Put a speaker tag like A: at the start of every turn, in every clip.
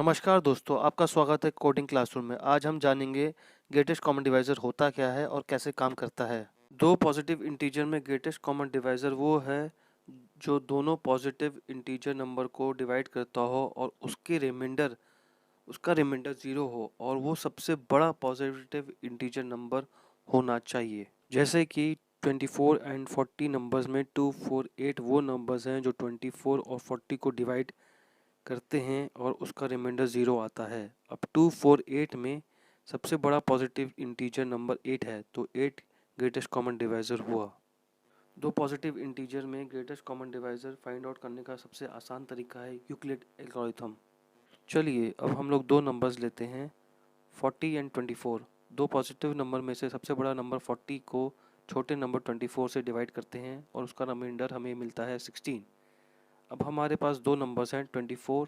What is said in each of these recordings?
A: नमस्कार दोस्तों, आपका स्वागत है कोडिंग क्लासरूम में। आज हम जानेंगे ग्रेटेस्ट कॉमन डिवाइज़र होता क्या है और कैसे काम करता है। दो पॉजिटिव इंटीजर में ग्रेटेस्ट कॉमन डिवाइज़र वो है जो दोनों पॉजिटिव इंटीजर नंबर को डिवाइड करता हो और उसका रिमाइंडर 0 हो और वो सबसे बड़ा पॉजिटिव इंटीजर नंबर होना चाहिए। जैसे कि 24 एंड 40 नंबर्स में 2, 4, 8 वो नंबर्स हैं जो 24 और 40 को डिवाइड करते हैं और उसका रिमाइंडर 0 आता है। अब 2, 4, 8 में सबसे बड़ा पॉजिटिव इंटीजर नंबर 8 है, तो 8 ग्रेटेस्ट कॉमन डिवाइज़र हुआ। दो पॉजिटिव इंटीजर में greatest common divisor find out करने का सबसे आसान तरीका है यूक्लिड एल्गोरिथम। चलिए अब हम लोग दो नंबर्स लेते हैं 40 एंड 24। दो पॉजिटिव नंबर में से सबसे बड़ा नंबर 40 को छोटे नंबर 24 से डिवाइड करते हैं और उसका रिमाइंडर हमें मिलता है 16। अब हमारे पास दो नंबर्स हैं 24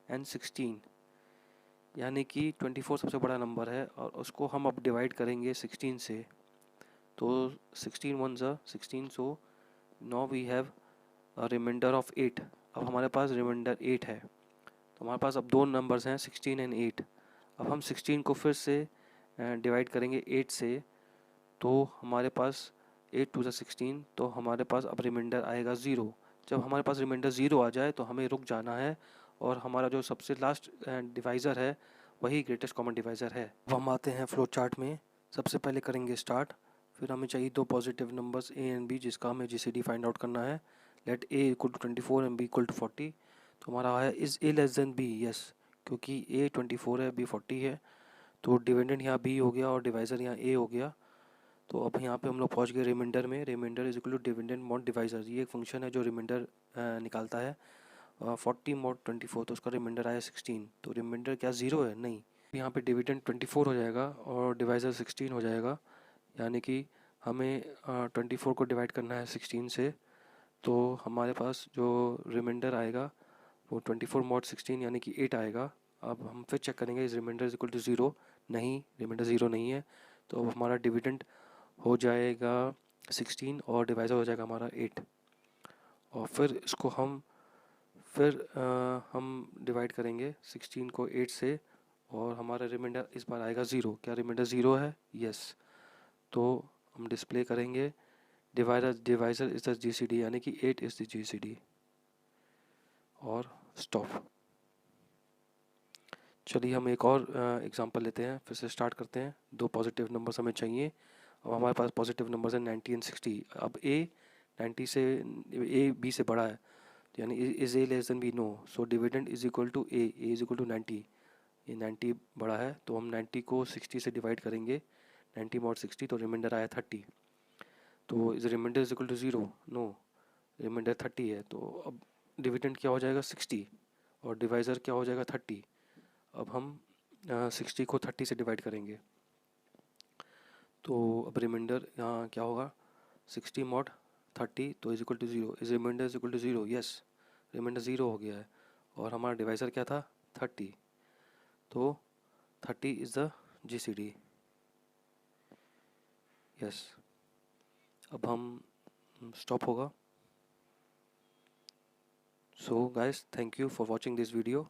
A: एंड 16, यानी कि 24 सबसे बड़ा नंबर है और उसको हम अब डिवाइड करेंगे 16 से। तो 16 वन ज़ा 16, so now we have a reminder of 8। अब हमारे पास रिमाइंडर 8 है, तो हमारे पास अब दो नंबर्स हैं 16 एंड 8। अब हम 16 को फिर से डिवाइड करेंगे 8 से, तो हमारे पास 8 टू ज़ा 16, तो हमारे पास अब रिमाइंडर आएगा 0। जब हमारे पास रिमाइंडर 0 आ जाए तो हमें रुक जाना है और हमारा जो सबसे लास्ट डिवाइज़र है वही ग्रेटेस्ट कॉमन डिवाइज़र है। अब हम आते हैं फ्लो चार्ट में। सबसे पहले करेंगे स्टार्ट, फिर हमें चाहिए दो positive numbers A and B जिसका हमें जीसीडी फाइंड आउट करना है। Let A equal to 24 and B equal to 40। तो हमारा है is A less than B, yes, क्योंकि ए 24 है, बी 40 है, तो डिविडेंड यहाँ बी हो गया और डिवाइज़र यहाँ ए हो गया। तो अब यहाँ पे हम लोग पहुँच गए रिमाइंडर में। Reminder is equal to dividend mod divisor, ये एक फंक्शन है जो रिमाइंडर निकालता है। 40 मॉड 24, तो उसका रिमाइंडर आया 16। तो रिमाइंडर क्या 0 है? नहीं। यहाँ पे डिविडेंड 24 हो जाएगा और डिवाइज़र 16 हो जाएगा, यानी कि हमें 24 को डिवाइड करना है 16 से, तो हमारे पास जो रिमाइंडर आएगा वो 24 मॉड 16 यानी कि 8 आएगा। अब हम फिर चेक करेंगे इस रिमाइंडर इज इक्वल टू 0। नहीं, रिमाइंडर 0 नहीं है, तो अब हमारा डिविडेंड हो जाएगा 16 और डिवाइज़र हो जाएगा हमारा 8। और फिर इसको हम डिवाइड करेंगे 16 को 8 से और हमारा रिमाइंडर इस बार आएगा 0। क्या रिमाइंडर 0 है? यस। तो हम डिस्प्ले करेंगे डिवाइज़र इज द जीसीडी, यानी कि 8 इज़ द जीसीडी, और स्टॉप। चलिए हम एक और एग्जांपल लेते हैं, फिर से स्टार्ट करते हैं। दो पॉजिटिव नंबर्स हमें चाहिए। अब हमारे पास पॉजिटिव नंबर्स हैं 90 एंड 60। अब ए 90 से ए बी से बड़ा है, यानी is A less than B? No. So dividend is equal to A is equal to 90। ये 90 बड़ा है, तो हम 90 को 60 से डिवाइड करेंगे, 90 मॉड 60, तो रिमाइंडर आया 30। तो is reminder is equal to 0? No, reminder 30 है। तो अब डिविडेंड क्या हो जाएगा 60 और डिवाइज़र क्या हो जाएगा 30। अब हम 60 को 30 से डिवाइड करेंगे, तो अब रिमाइंडर यहाँ क्या होगा 60 मॉड 30, तो is equal to 0। Is reminder is equal to 0? Yes, reminder 0 हो गया है और हमारा डिवाइज़र क्या था 30, तो 30 इज़ द जीसीडी। यस। अब हम स्टॉप होगा। So guys, thank you for watching this video.